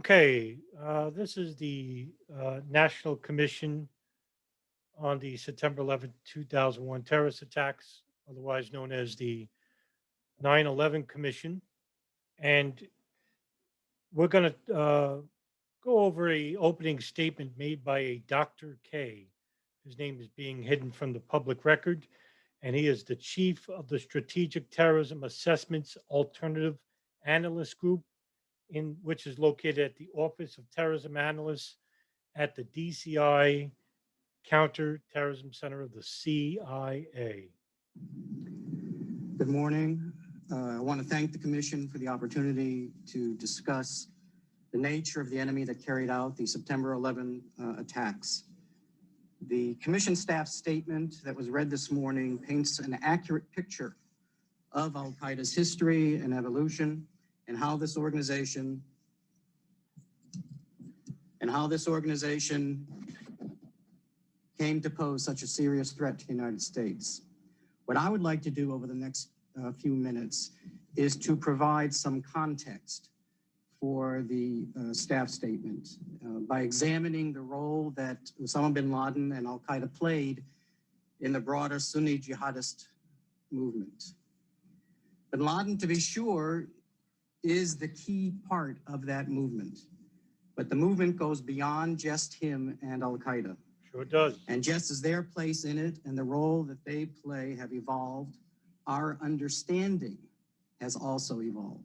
Okay, this is the National Commission on the September 11th, 2001 terrorist attacks, otherwise known as the 9/11 Commission. And we're going to go over a opening statement made by a Dr. K. His name is being hidden from the public record, and he is the chief of the Strategic Terrorism Assessments Alternative Analyst Group, in which is located at the Office of Terrorism Analysts at the DCI Counter-Terrorism Center of the CIA. Good morning. I want to thank the Commission for the opportunity to discuss the nature of the enemy that carried out the September 11 attacks. The Commission staff statement that was read this morning paints an accurate picture of Al-Qaeda's history and evolution and how this organization came to pose such a serious threat to the United States. What I would like to do over the next few minutes is to provide some context for the staff statement by examining the role that Osama Bin Laden and Al-Qaeda played in the broader Sunni jihadist movement. Bin Laden, to be sure, is the key part of that movement, but the movement goes beyond just him and Al-Qaeda. Sure does. And just as their place in it and the role that they play have evolved, our understanding has also evolved.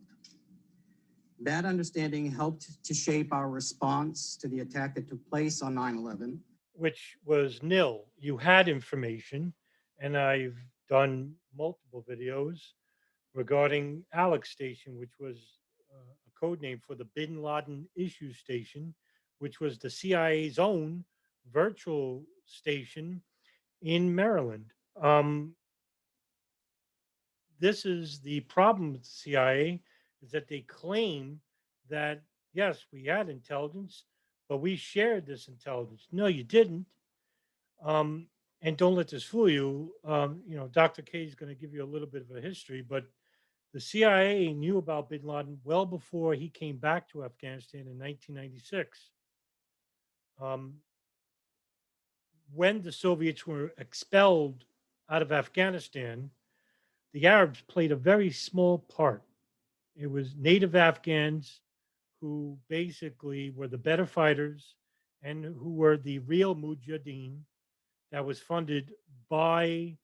That understanding helped to shape our response to the attack that took place on 9/11. Which was nil. You had information, and I've done multiple videos regarding Alex Station, which was a code name for the Bin Laden Issue Station, which was the CIA's own virtual station in Maryland. This is the problem with the CIA, is that they claim that yes, we had intelligence, but we shared this intelligence. No, you didn't. And don't let this fool you. Dr. K is going to give you a little bit of a history, but the CIA knew about Bin Laden well before he came back to Afghanistan in 1996. When the Soviets were expelled out of Afghanistan, the Arabs played a very small part. It was native Afghans who basically were the better fighters and who were the real mujahideen that was funded by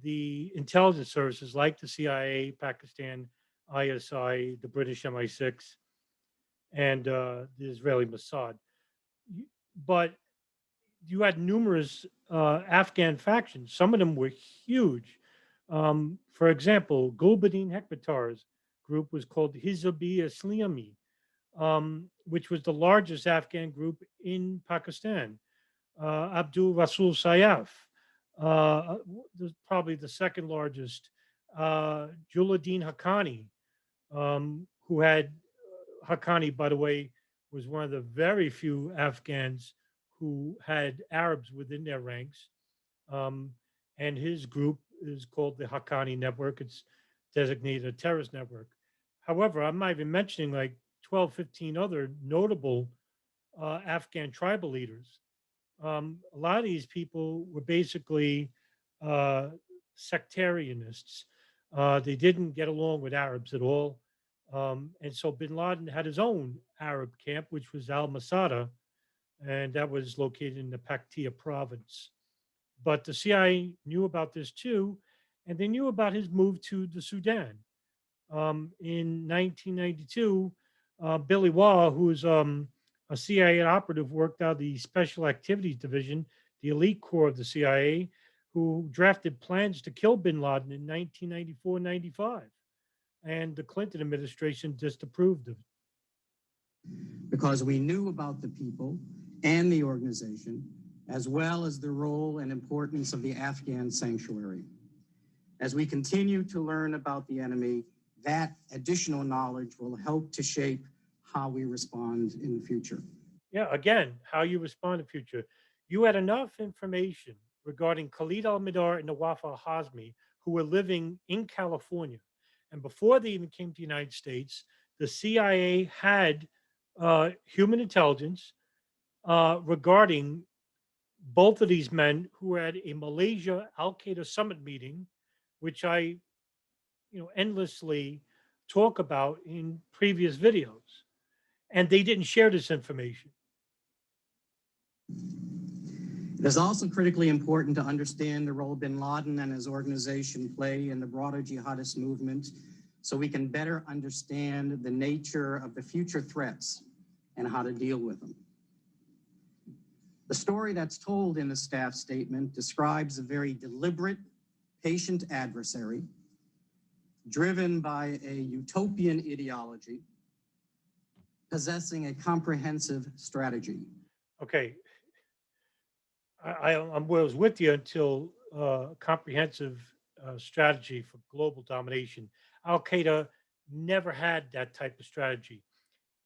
the intelligence services like the CIA, Pakistan, ISI, the British MI6, and the Israeli Mossad. But you had numerous Afghan factions. Some of them were huge. For example, Gulbuddin Hekmatyar's group was called Hizb-e-Islami, which was the largest Afghan group in Pakistan. Abdul Rasul Sayyaf, probably the second largest. Juladdin Haqqani, who had Haqqani, by the way, was one of the very few Afghans who had Arabs within their ranks. And his group is called the Haqqani Network. It's designated a terrorist network. However, I'm not even mentioning like 12, 15 other notable Afghan tribal leaders. A lot of these people were basically uh, sectarianists. They didn't get along with Arabs at all. And so bin Laden had his own Arab camp, which was Al Masada, and that was located in the Paktia province. But the CIA knew about this too, and they knew about his move to the Sudan. In 1992, Billy Waugh, who was a CIA operative, worked out of the Special Activities Division, the elite corps of the CIA, who drafted plans to kill bin Laden in 1994-95. And the Clinton administration disapproved of it. Because we knew about the people and the organization, as well as the role and importance of the Afghan sanctuary. As we continue to learn about the enemy, that additional knowledge will help to shape how we respond in the future. Yeah, again, how you respond in the future. You had enough information regarding Khalid al-Mihdhar and Nawaf al-Hazmi, who were living in California. And before they even came to the United States, the CIA had human intelligence regarding both of these men who had a Malaysia Al Qaeda summit meeting, which I endlessly talk about in previous videos, and they didn't share this information. It is also critically important to understand the role bin Laden and his organization play in the broader jihadist movement so we can better understand the nature of the future threats and how to deal with them. The story that's told in the staff statement describes a very deliberate, patient adversary driven by a utopian ideology, possessing a comprehensive strategy. Okay, I was with you until comprehensive strategy for global domination. Al Qaeda never had that type of strategy.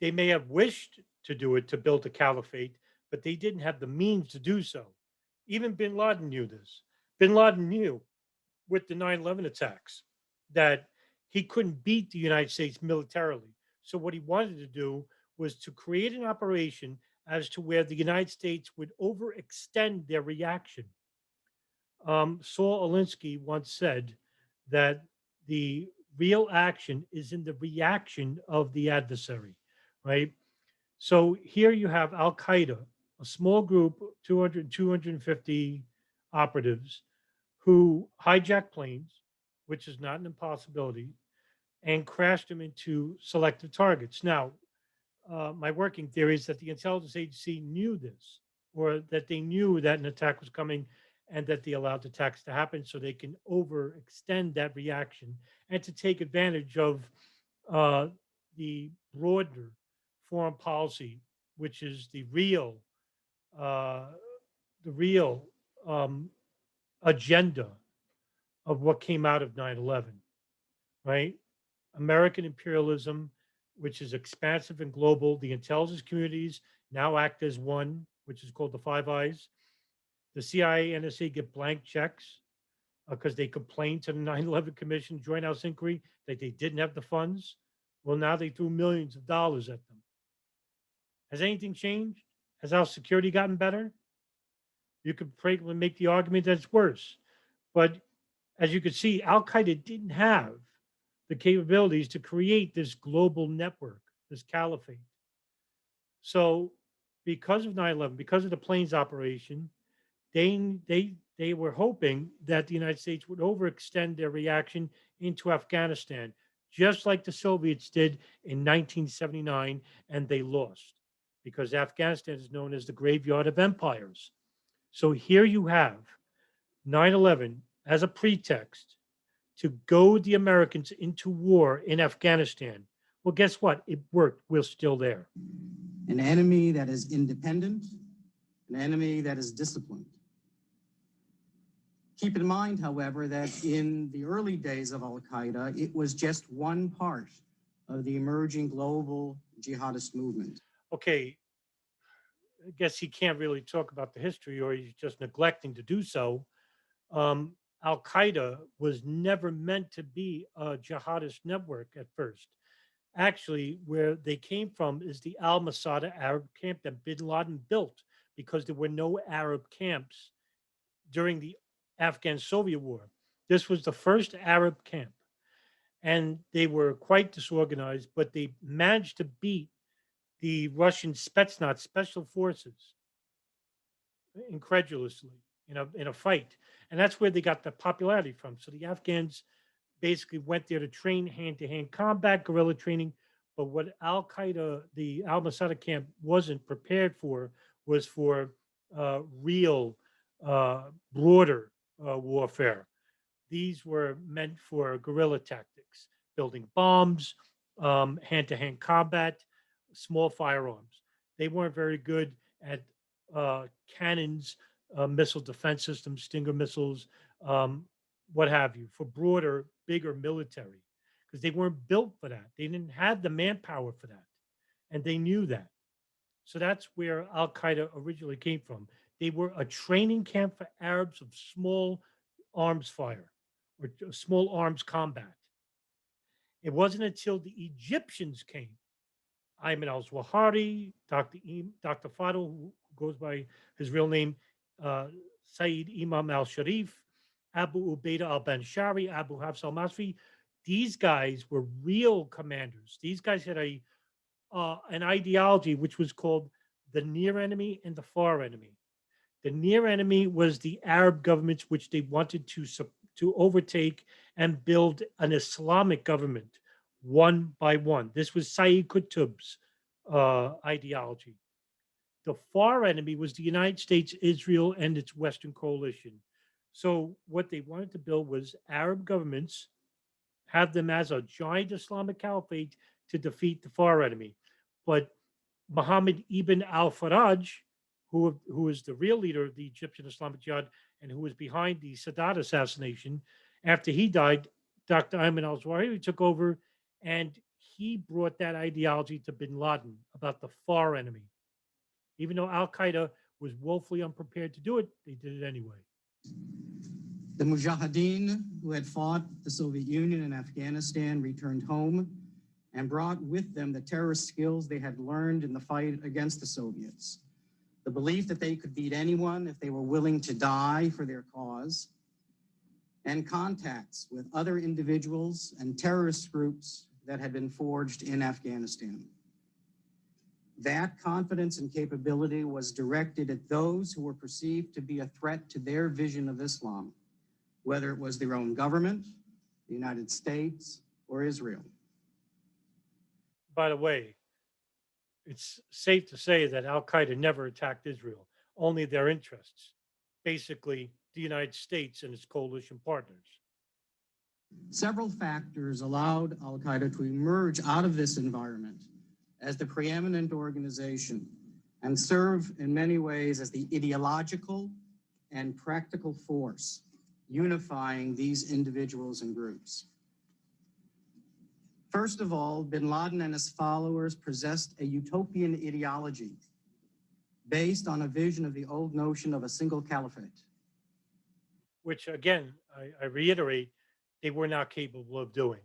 They may have wished to do it to build a caliphate, but they didn't have the means to do so. Even bin Laden knew this. Bin Laden knew with the 9/11 attacks that he couldn't beat the United States militarily. So what he wanted to do was to create an operation as to where the United States would overextend their reaction. Saul Alinsky once said that the real action is in the reaction of the adversary, right? So here you have Al Qaeda, a small group, 200, 250 operatives who hijacked planes, which is not an impossibility, and crashed them into selective targets. Now, my working theory is that the intelligence agency knew this, or that they knew that an attack was coming and that they allowed the attacks to happen so they can overextend that reaction and to take advantage of uh, the broader foreign policy, which is uh, the real um, agenda of what came out of 9/11, right? American imperialism, which is expansive and global. The intelligence communities now act as one, which is called the Five Eyes. The CIA, NSA get blank checks because they complained to the 9/11 Commission, Joint House Inquiry, that they didn't have the funds. Well, now they threw millions of dollars at them. Has anything changed? Has our security gotten better? You could probably make the argument that it's worse. But as you can see, Al Qaeda didn't have the capabilities to create this global network, this caliphate. So, because of 9/11, because of the planes operation, they were hoping that the United States would overextend their reaction into Afghanistan, just like the Soviets did in 1979, and they lost because Afghanistan is known as the graveyard of empires. So here you have 9/11 as a pretext to goad the Americans into war in Afghanistan. Well, guess what? It worked. We're still there. An enemy that is independent, an enemy that is disciplined. Keep in mind, however, that in the early days of Al Qaeda, it was just one part of the emerging global jihadist movement. Okay, I guess he can't really talk about the history or he's just neglecting to do so. Al Qaeda was never meant to be a jihadist network at first. Actually, where they came from is the Al Masada Arab camp that bin Laden built because there were no Arab camps during the Afghan Soviet War. This was the first Arab camp, and they were quite disorganized, but they managed to beat the Russian Spetsnaz special forces incredulously in a fight, and that's where they got the popularity from. So the Afghans basically went there to train hand-to-hand combat, guerrilla training. But what Al Qaeda, the Al Masada camp, wasn't prepared for was for real, broader warfare. These were meant for guerrilla tactics, building bombs, hand-to-hand combat, small firearms. They weren't very good at cannons, missile defense systems, Stinger missiles, um, what have you, for broader, bigger military, because they weren't built for that. They didn't have the manpower for that, and they knew that. So that's where Al Qaeda originally came from. They were a training camp for Arabs of small arms fire or small arms combat. It wasn't until the Egyptians came Ayman al-Zawahiri, Dr. Fadl, who goes by his real name, uh, Saeed Imam al-Sharif, Abu Ubaidah al-Banshari, Abu Hafs al-Masri. These guys were real commanders. These guys had an ideology which was called the near enemy and the far enemy. The near enemy was the Arab governments, which they wanted to overtake and build an Islamic government one by one. This was Sayyid Qutb's ideology. The far enemy was the United States, Israel, and its Western coalition. So what they wanted to build was Arab governments, have them as a giant Islamic caliphate to defeat the far enemy. But Muhammad ibn al-Faraj, who is the real leader of the Egyptian Islamic Jihad and who was behind the Sadat assassination, after he died, Dr. Ayman al-Zawahiri took over, and he brought that ideology to bin Laden about the far enemy. Even though Al Qaeda was woefully unprepared to do it, they did it anyway. The Mujahideen who had fought the Soviet Union and Afghanistan returned home and brought with them the terrorist skills they had learned in the fight against the Soviets. The belief that they could beat anyone if they were willing to die for their cause, and contacts with other individuals and terrorist groups that had been forged in Afghanistan. That confidence and capability was directed at those who were perceived to be a threat to their vision of Islam, whether it was their own government, the United States, or Israel. By the way, it's safe to say that Al Qaeda never attacked Israel, only their interests, basically the United States and its coalition partners. Several factors allowed Al Qaeda to emerge out of this environment as the preeminent organization and serve in many ways as the ideological and practical force unifying these individuals and groups. First of all, bin Laden and his followers possessed a utopian ideology based on a vision of the old notion of a single caliphate. Which, again, I reiterate, they were not capable of doing.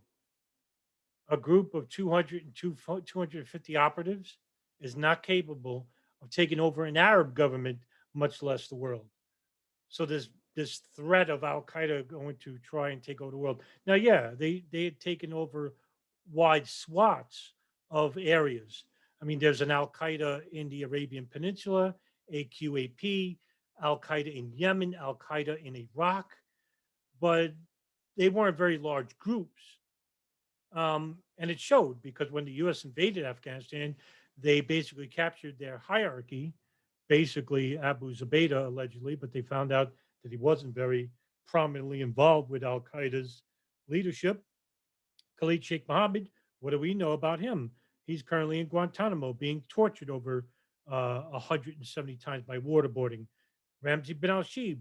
A group of 250 operatives is not capable of taking over an Arab government, much less the world. So this threat of Al Qaeda going to try and take over the world. Now, yeah, they had taken over wide swaths of areas. I mean, there's an Al Qaeda in the Arabian Peninsula, AQAP, Al Qaeda in Yemen, Al Qaeda in Iraq, but they weren't very large groups. And it showed because when the US invaded Afghanistan, they basically captured their hierarchy, basically Abu Zubaydah allegedly, but they found out that he wasn't very prominently involved with Al Qaeda's leadership. Khalid Sheikh Mohammed, what do we know about him? He's currently in Guantanamo being tortured over 170 times by waterboarding. Ramzi bin al-Shib,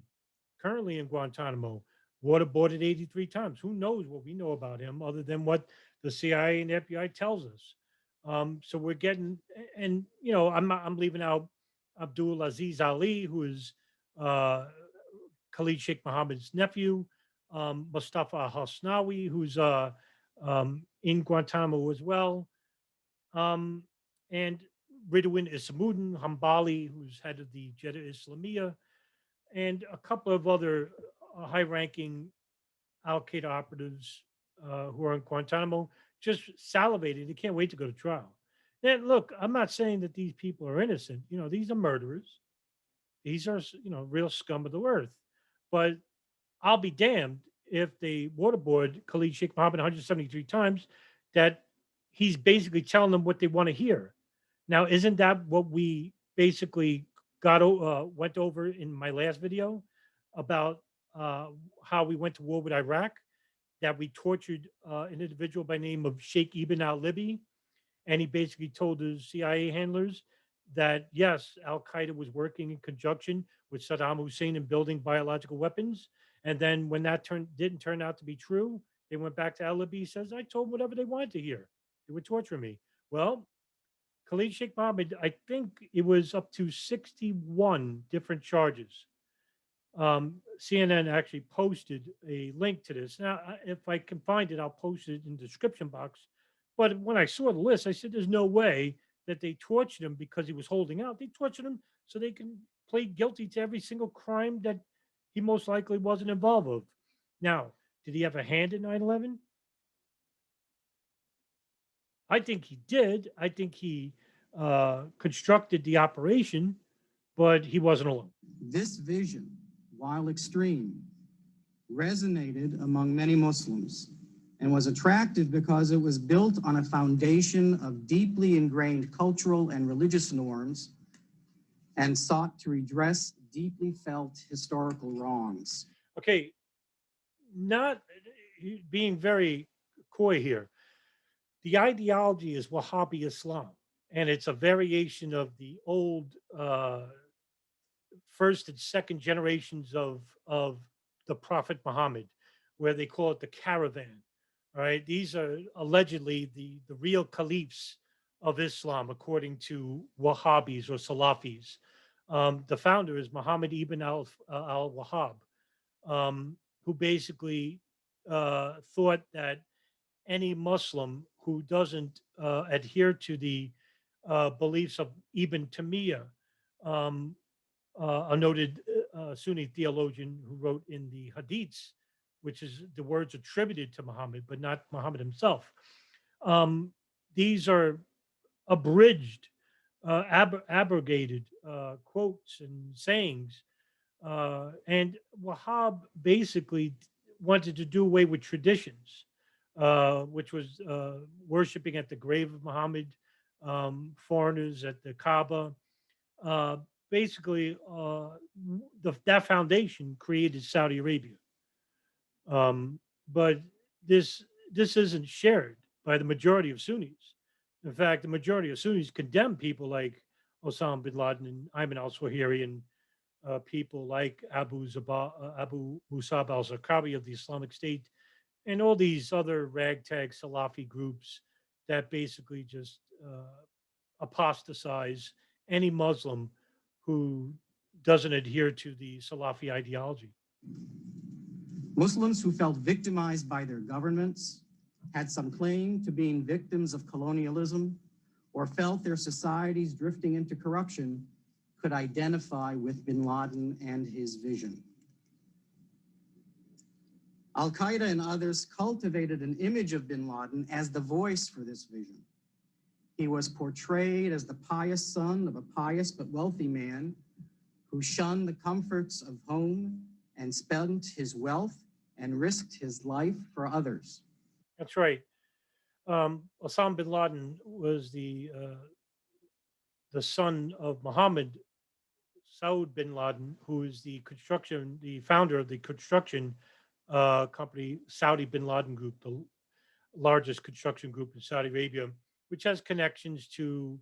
currently in Guantanamo, waterboarded 83 times. Who knows what we know about him other than what the CIA and FBI tells us? So we're getting, and I'm leaving out Abdul Aziz Ali, who is uh, Khalid Sheikh Mohammed's nephew, Mustafa Hasnawi, who's in Guantanamo as well, um, and Ridwan Isamuddin Hambali, who's head of the Jeddah Islamiyah, and a couple of other high-ranking Al Qaeda operatives who are in Guantanamo, just salivating. They can't wait to go to trial. And look, I'm not saying that these people are innocent. These are murderers. These are, real scum of the earth. But I'll be damned if they waterboard Khalid Sheikh Mohammed 173 times, that he's basically telling them what they want to hear. Now, isn't that what we basically went over in my last video about how we went to war with Iraq? That we tortured an individual by name of Sheikh Ibn al-Libi, and he basically told his CIA handlers that yes, Al Qaeda was working in conjunction with Saddam Hussein in building biological weapons. And then when that didn't turn out to be true, they went back to al-Libi. Says I told them whatever they wanted to hear. They would torture me. Well, Khalid Sheikh Mohammed, I think it was up to 61 different charges. CNN actually posted a link to this. Now, if I can find it, I'll post it in the description box. But when I saw the list, I said, there's no way that they tortured him because he was holding out. They tortured him so they can plead guilty to every single crime that he most likely wasn't involved with. Now, did he have a hand in 9/11? I think he did. I think he constructed the operation, but he wasn't alone. This vision, while extreme, resonated among many Muslims and was attractive because it was built on a foundation of deeply ingrained cultural and religious norms and sought to redress deeply felt historical wrongs. Okay, not being very coy here. The ideology is Wahhabi Islam, and it's a variation of the old first and second generations of the Prophet Muhammad, where they call it the caravan. All right, these are allegedly the real caliphs of Islam, according to Wahhabis or Salafis. The founder is Muhammad ibn al Wahhab, who basically thought that any Muslim who doesn't adhere to the beliefs of Ibn Taymiyyah, um, a noted Sunni theologian who wrote in the Hadiths, which is the words attributed to Muhammad, but not Muhammad himself. Um, these are abridged, abrogated quotes and sayings. And Wahhab basically wanted to do away with traditions, which was worshiping at the grave of Muhammad, foreigners at the Kaaba, uh, basically that foundation created Saudi Arabia. But this this isn't shared by the majority of Sunnis. In fact, the majority of Sunnis condemn people like Osama bin Laden and Ayman al-Swahiri and people like Abu Musab al-Zarqawi of the Islamic State and all these other ragtag Salafi groups that basically just apostatize any Muslim who doesn't adhere to the Salafi ideology. Muslims who felt victimized by their governments, had some claim to being victims of colonialism, or felt their societies drifting into corruption could identify with bin Laden and his vision. Al-Qaeda and others cultivated an image of bin Laden as the voice for this vision. He was portrayed as the pious son of a pious but wealthy man who shunned the comforts of home and spent his wealth and risked his life for others. That's right. Osama bin Laden was the son of Muhammad Saud bin Laden, who is the founder of the construction company Saudi Bin Laden Group, the largest construction group in Saudi Arabia, which has connections to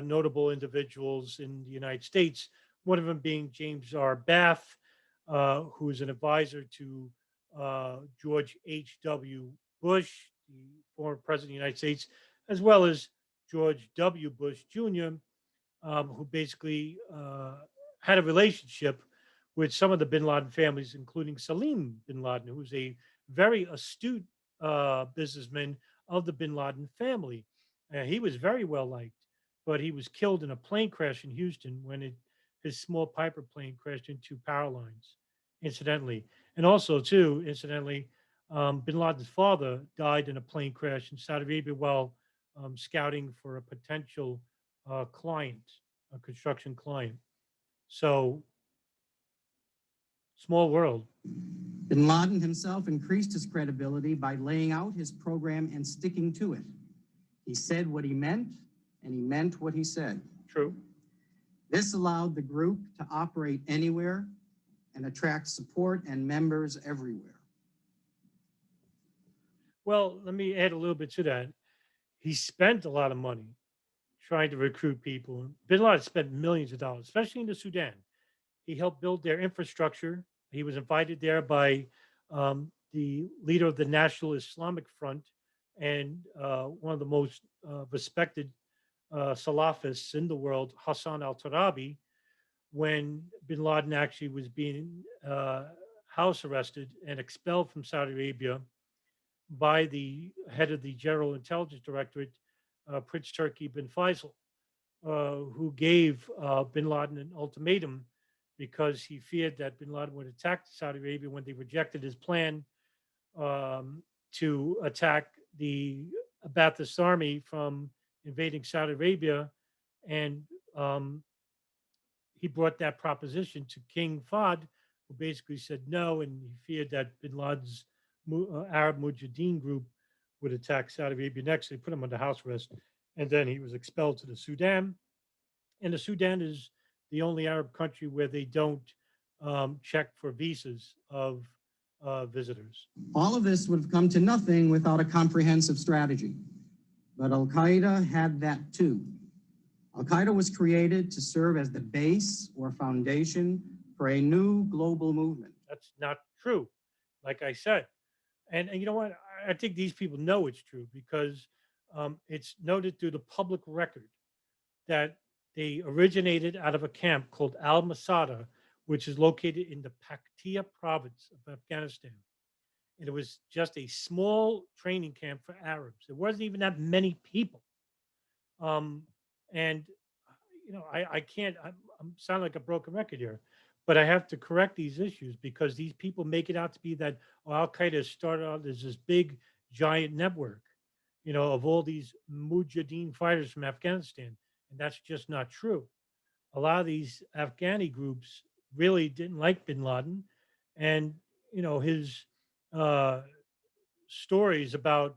notable individuals in the United States. One of them being James R. Bath, who is an advisor to George H.W. Bush, the former president of the United States, as well as George W. Bush Jr., who basically had a relationship with some of the bin Laden families, including Salim bin Laden, who was a very astute businessman of the bin Laden family. He was very well liked, but he was killed in a plane crash in Houston when his small Piper plane crashed into power lines, incidentally. And also, too, incidentally, bin Laden's father died in a plane crash in Saudi Arabia while scouting for a potential client, a construction client. So, small world. Bin Laden himself increased his credibility by laying out his program and sticking to it. He said what he meant, and he meant what he said. True. This allowed the group to operate anywhere and attract support and members everywhere. Well, let me add a little bit to that. He spent a lot of money trying to recruit people. Bin Laden spent millions of dollars, especially in the Sudan. He helped build their infrastructure. He was invited there by the leader of the National Islamic Front and one of the most respected Salafists in the world, Hassan al Turabi, when bin Laden actually was being house arrested and expelled from Saudi Arabia by the head of the General Intelligence Directorate, Prince Turki bin Faisal. who gave Bin Laden an ultimatum because he feared that Bin Laden would attack Saudi Arabia when they rejected his plan um, to attack the Ba'athist army from invading Saudi Arabia. And um, he brought that proposition to King Fahd, who basically said no, and he feared that Bin Laden's Arab Mujahideen group would attack Saudi Arabia next. They put him under house arrest, and then he was expelled to the Sudan. And the Sudan is the only Arab country where they don't check for visas of visitors. All of this would have come to nothing without a comprehensive strategy. But Al Qaeda had that too. Al Qaeda was created to serve as the base or foundation for a new global movement. That's not true, like I said. And you know what? I think these people know it's true because it's noted through the public record that they originated out of a camp called Al Masada, which is located in the Paktia province of Afghanistan. And it was just a small training camp for Arabs. There wasn't even that many people. Um, and I can't. I'm sound like a broken record here, but I have to correct these issues because these people make it out to be that Al Qaeda started out as this big giant network, of all these Mujahideen fighters from Afghanistan, and that's just not true. A lot of these Afghani groups really didn't like Bin Laden, and his uh, stories about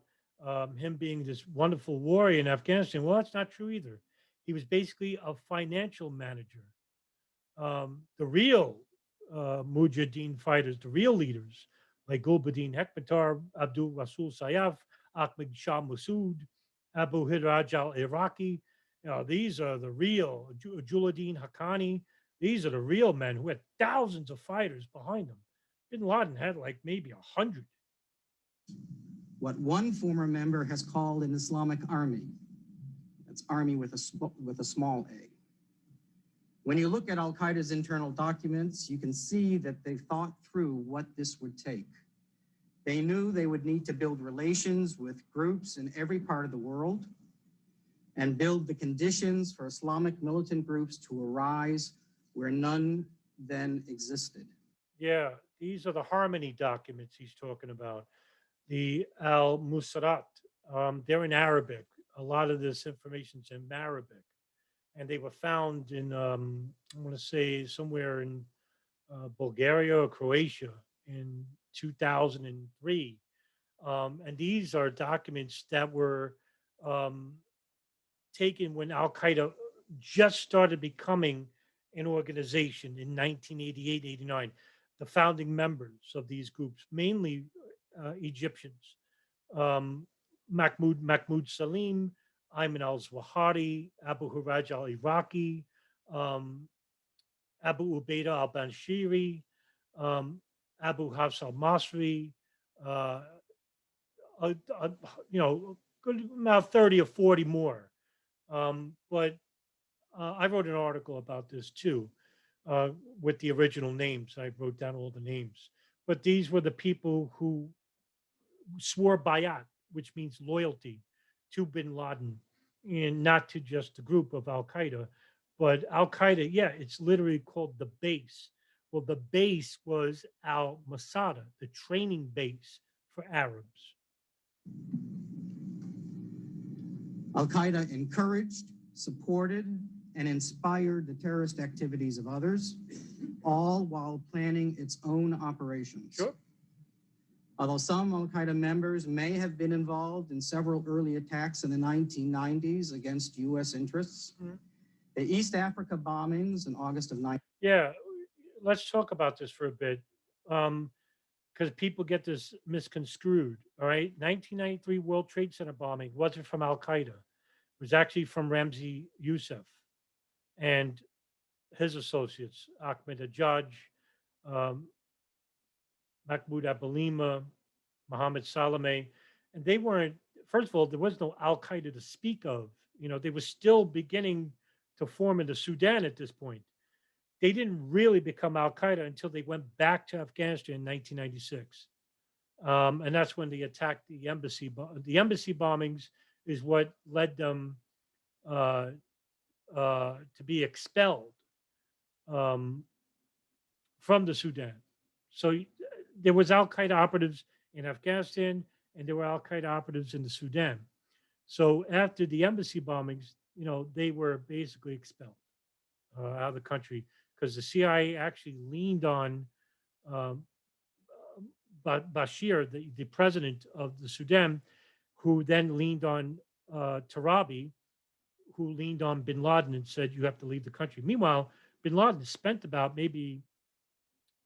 him being this wonderful warrior in Afghanistan. Well, that's not true either. He was basically a financial manager. The real Mujahideen fighters, the real leaders, like Gulbuddin Hekmatar, Abdul Rasul Sayaf, Ahmed Shah Massoud, Abu Hiraj al Iraqi, these are the real Juladdin Haqqani. These are the real men who had thousands of fighters behind them. Bin Laden had like maybe 100. What one former member has called an Islamic army. That's army with a small a. When you look at Al Qaeda's internal documents, you can see that they thought through what this would take. They knew they would need to build relations with groups in every part of the world and build the conditions for Islamic militant groups to arise where none then existed. Yeah, these are the harmony documents he's talking about. The Al Musarat. They're in Arabic. A lot of this information's in Arabic, and they were found in I want to say somewhere in Bulgaria or Croatia in 2003. And these are documents that were um, taken when Al Qaeda just started becoming an organization in 1988, 89. The founding members of these groups, mainly Egyptians, um, Mahmoud Salim, Ayman al Zawahiri, Abu Hiraj al Iraqi, um, Abu Ubaidah al Banshiri, um, Abu Hafs al Masri, uh, uh, uh, good about 30 or 40 more. But I wrote an article about this too, uh, with the original names. I wrote down all the names. But these were the people who swore bayat, which means loyalty to bin Laden and not to just the group of Al Qaeda. But Al Qaeda, yeah, it's literally called the base. Well, the base was Al Masada, the training base for Arabs. Al Qaeda encouraged, supported, and inspired the terrorist activities of others, all while planning its own operations. Sure. Although some Al Qaeda members may have been involved in several early attacks in the 1990s against U.S. interests, the East Africa bombings in August of 19. Yeah, let's talk about this for a bit because people get this misconstrued. All right. 1993 World Trade Center bombing wasn't from Al Qaeda, it was actually from Ramzi Youssef and his associates, Ahmed Hajjaj, um, Mahmoud Abalima, Mohammed Salame. And they weren't, first of all, there was no Al Qaeda to speak of. They were still beginning to form in the Sudan at this point. They didn't really become Al Qaeda until they went back to Afghanistan in 1996. And that's when they attacked the embassy. The embassy bombings is what led them to be expelled um, from the Sudan. So there was Al Qaeda operatives in Afghanistan, and there were Al Qaeda operatives in the Sudan. So after the embassy bombings, they were basically expelled out of the country because the CIA actually leaned on um, Bashir, the president of the Sudan, who then leaned on Tarabi, who leaned on Bin Laden and said, you have to leave the country. Meanwhile, Bin Laden spent about maybe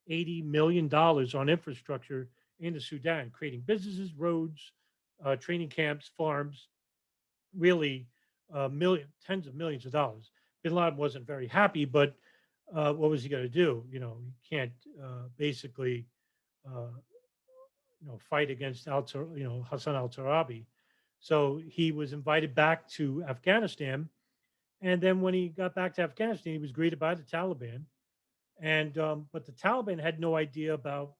$80 million on infrastructure in the Sudan, creating businesses, roads, training camps, farms, really tens of millions of dollars. Bin Laden wasn't very happy, but what was he going to do? He can't basically uh, fight against Hassan al-Turabi. So he was invited back to Afghanistan, and then when he got back to Afghanistan, he was greeted by the Taliban, and but the Taliban had no idea about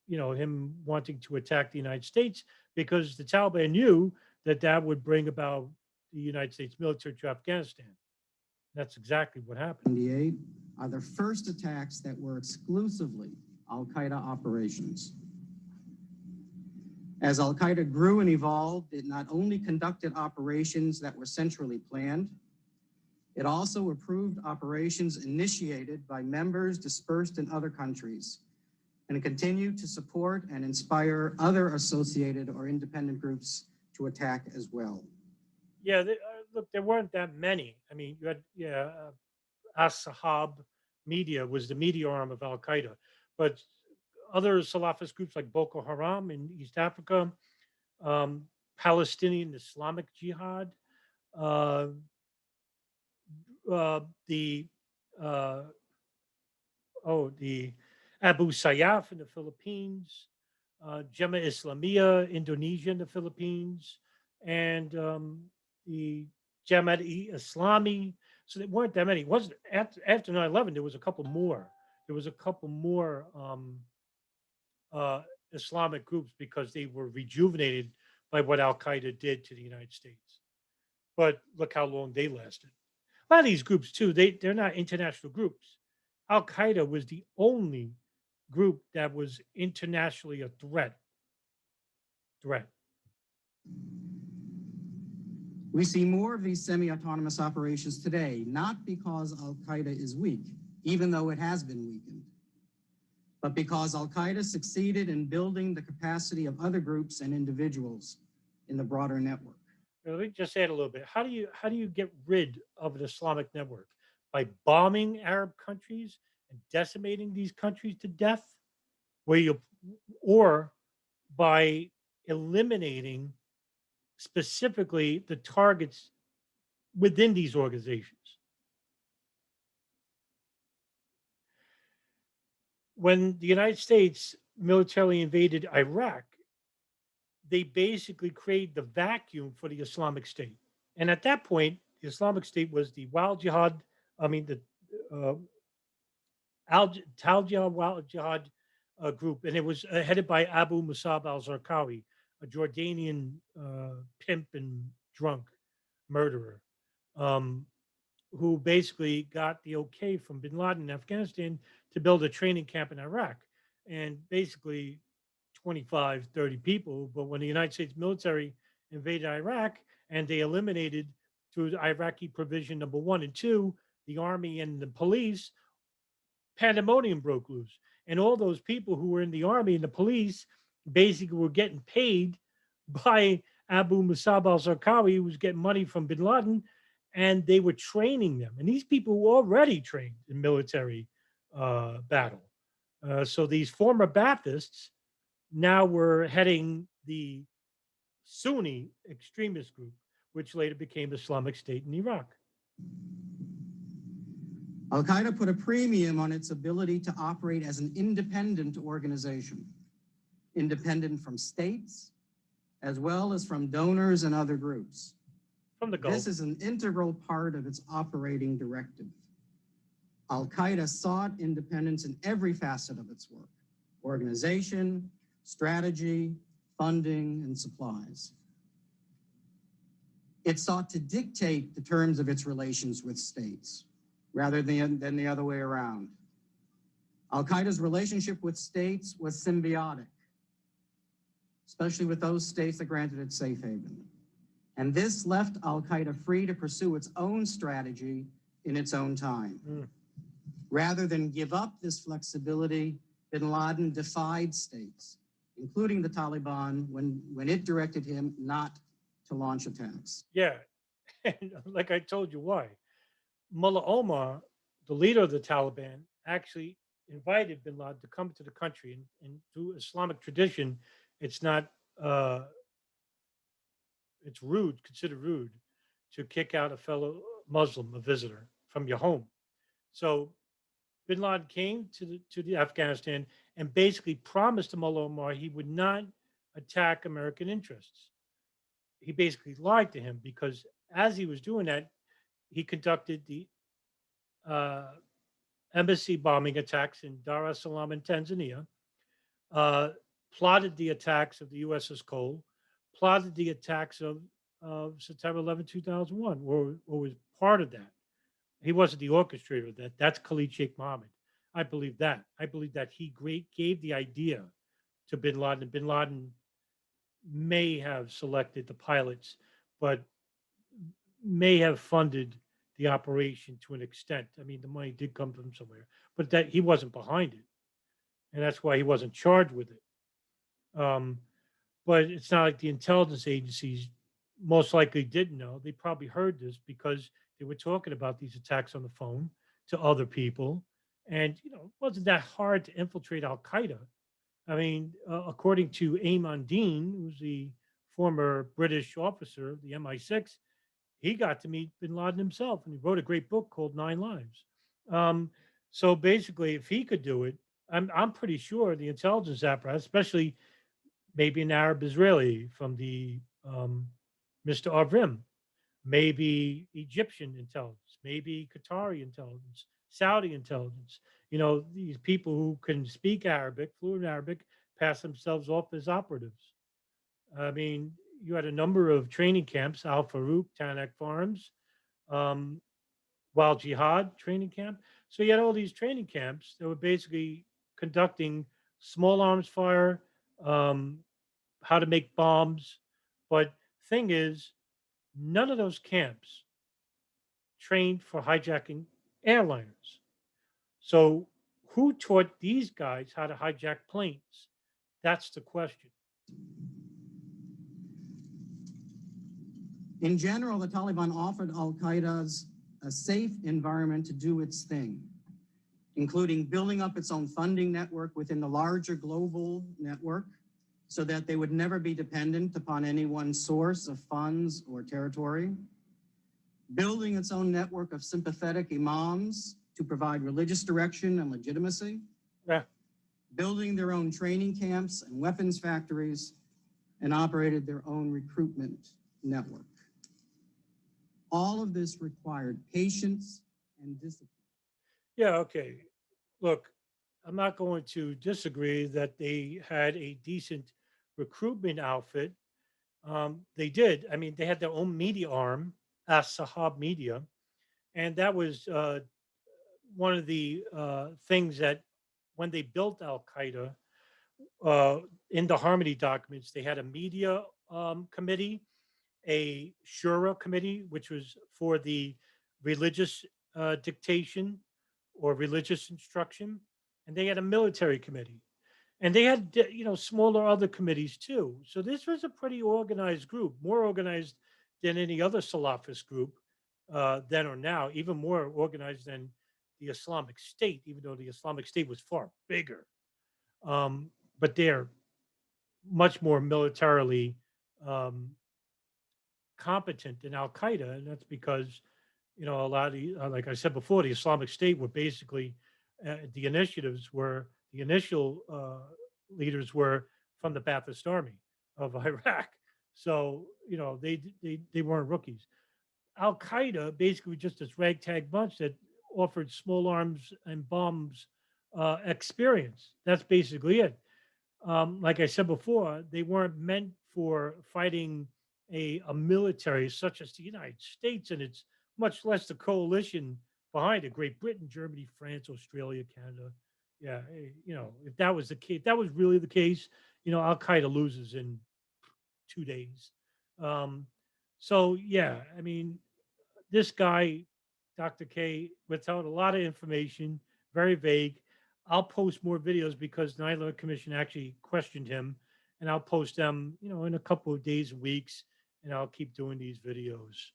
him wanting to attack the United States because the Taliban knew that that would bring about the United States military to Afghanistan. That's exactly what happened. 1998 are the first attacks that were exclusively Al-Qaeda operations. As Al-Qaeda grew and evolved, it not only conducted operations that were centrally planned, it also approved operations initiated by members dispersed in other countries, and it continued to support and inspire other associated or independent groups to attack as well. Yeah, look, there weren't that many. I mean, you had As-Sahab Media was the media arm of Al Qaeda, but other Salafist groups like Boko Haram in East Africa, um, Palestinian Islamic Jihad, uh, the uh, the Abu Sayyaf in the Philippines, Jema Islamiyah, Indonesia in the Philippines, and the Jamaat Islami. So there weren't that many. It wasn't after 9/11. There was a couple more. There was a couple more uh, Islamic groups because they were rejuvenated by what Al Qaeda did to the United States. But look how long they lasted. A lot of these groups too, they're not international groups. Al Qaeda was the only group that was internationally a threat. Threat. We see more of these semi-autonomous operations today, not because Al-Qaeda is weak, even though it has been weakened, but because Al-Qaeda succeeded in building the capacity of other groups and individuals in the broader network. Let me just add a little bit. How do you get rid of an Islamic network? By bombing Arab countries and decimating these countries to death, where you or by eliminating specifically the targets within these organizations. When the United States militarily invaded Iraq, they basically created the vacuum for the Islamic State. And at that point, the Islamic State was the Wild Jihad, I mean, the uh, Tal Jihad, Wild Jihad group, and it was headed by Abu Musab al Zarqawi, a Jordanian pimp and drunk murderer. Um, who basically got the okay from bin Laden in Afghanistan to build a training camp in Iraq. And basically 25, 30 people. But when the United States military invaded Iraq and they eliminated through the Iraqi provision number 1 and 2, the army and the police, pandemonium broke loose. And all those people who were in the army and the police basically were getting paid by Abu Musab al Zarqawi, who was getting money from bin Laden, and they were training them. And these people were already trained in military battle. So these former Baptists now were heading the Sunni extremist group, which later became Islamic State in Iraq. Al-Qaeda put a premium on its ability to operate as an independent organization, independent from states, as well as from donors and other groups. From the Gulf. This is an integral part of its operating directive. Al-Qaeda sought independence in every facet of its work: organization, strategy, funding, and supplies. It sought to dictate the terms of its relations with states rather than the other way around. Al-Qaeda's relationship with states was symbiotic, especially with those states that granted it safe haven. And this left Al-Qaeda free to pursue its own strategy in its own time. Rather than give up this flexibility, bin Laden defied states, including the Taliban, when it directed him not to launch attacks. Yeah. And like I told you why. Mullah Omar, the leader of the Taliban, actually invited bin Laden to come to the country. And through Islamic tradition, it's not, uh, it's rude, considered rude, to kick out a fellow Muslim, a visitor, from your home. So bin Laden came to the Afghanistan and basically promised to Mullah Omar he would not attack American interests. He basically lied to him because as he was doing that, he conducted the uh, embassy bombing attacks in Dar es Salaam in Tanzania, uh, plotted the attacks of the USS Cole, plotted the attacks of September 11, 2001, or was part of that. He wasn't the orchestrator of that. That's Khalid Sheikh Mohammed. I believe that. I believe that he gave the idea to bin Laden. Bin Laden may have selected the pilots, but may have funded the operation to an extent. I mean, the money did come from somewhere, but that he wasn't behind it, and that's why he wasn't charged with it. Um, but it's not like the intelligence agencies most likely didn't know. They probably heard this because they were talking about these attacks on the phone to other people, and it wasn't that hard to infiltrate Al Qaeda. I mean, according to Ayman Dean, who's the former British officer of the MI6, he got to meet bin Laden himself, and he wrote a great book called Nine Lives. Um, so basically, if he could do it, I'm pretty sure the intelligence apparatus, especially maybe an Arab Israeli from the Mr. Avrim, maybe Egyptian intelligence, maybe Qatari intelligence, Saudi intelligence. These people who can speak Arabic, fluent Arabic, pass themselves off as operatives. I mean, you had a number of training camps, Al Farouk, Tanak Farms, um, Wild Jihad training camp. So you had all these training camps that were basically conducting small arms fire, um, how to make bombs. But thing is, none of those camps trained for hijacking airliners. So who taught these guys how to hijack planes? That's the question. In general, the Taliban offered Al-Qaeda's a safe environment to do its thing, including building up its own funding network within the larger global network so that they would never be dependent upon any one source of funds or territory, building its own network of sympathetic imams to provide religious direction and legitimacy, Yeah. building their own training camps and weapons factories, and operated their own recruitment network. All of this required patience and discipline. Yeah. Okay. Look, I'm not going to disagree that they had a decent recruitment outfit. They did. I mean, they had their own media arm, As Sahab Media, and that was one of the things that when they built Al Qaeda, uh, in the Harmony documents, they had a media committee, a shura committee, which was for the religious dictation or religious instruction, and they had a military committee, and they had smaller other committees too. So this was a pretty organized group, more organized than any other Salafist group then or now, even more organized than the Islamic State, even though the Islamic State was far bigger. Um, but they're much more militarily um, competent than Al Qaeda, and that's because a lot of the, like I said before, the Islamic State were basically the initiatives were the initial leaders were from the Ba'athist Army of Iraq, so they weren't rookies. Al Qaeda basically just this ragtag bunch that offered small arms and bombs experience. That's basically it. Like I said before, they weren't meant for fighting a military such as the United States, and it's much less the coalition behind it, Great Britain, Germany, France, Australia, Canada. Yeah, if that was the case, if that was really the case, Al Qaeda loses in 2 days. Um, so yeah, I mean, this guy, Dr. K, without a lot of information, very vague. I'll post more videos because the 9/11 Commission actually questioned him, and I'll post them, in a couple of days, weeks, and I'll keep doing these videos.